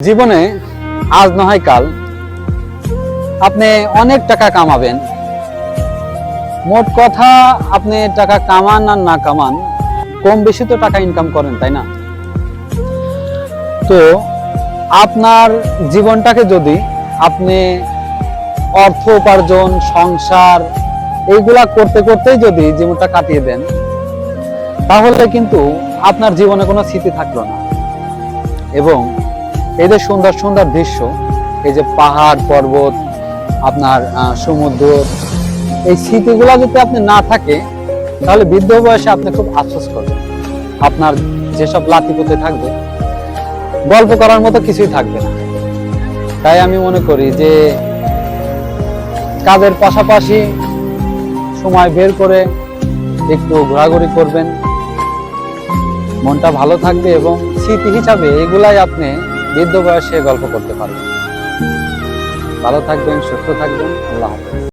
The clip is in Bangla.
জীবনে আজ না হয় কাল আপনি অনেক টাকা কামাবেন। মোট কথা আপনি টাকা কামান আর না কামান, কম বেশি তো টাকা ইনকাম করেন, তাই না? তো আপনার জীবনটাকে যদি আপনি অর্থ উপার্জন, সংসার এইগুলা করতে করতেই যদি জীবনটা কাটিয়ে দেন, তাহলে কিন্তু আপনার জীবনে কোনো স্মৃতি থাকলো না। এবং এই যে সুন্দর সুন্দর দৃশ্য, এই যে পাহাড় পর্বত, আপনার সমুদ্র, এই স্মৃতিগুলা যদি আপনি না থাকে, তাহলে বৃদ্ধ বয়সে আপনি খুব আফসোস করবেন। আপনার যেসব লাতিপুতে থাকবে, গল্প করার মতো কিছুই থাকবে না। তাই আমি মনে করি যে কাজের পাশাপাশি সময় বের করে একটু ঘোরাঘুরি করবেন, মনটা ভালো থাকবে এবং স্মৃতি হিসাবে এগুলাই আপনি বৃদ্ধ বয়সে গল্প করতে পারবেন। ভালো থাকবেন, সুস্থ থাকবেন। আল্লাহ হাফেজ।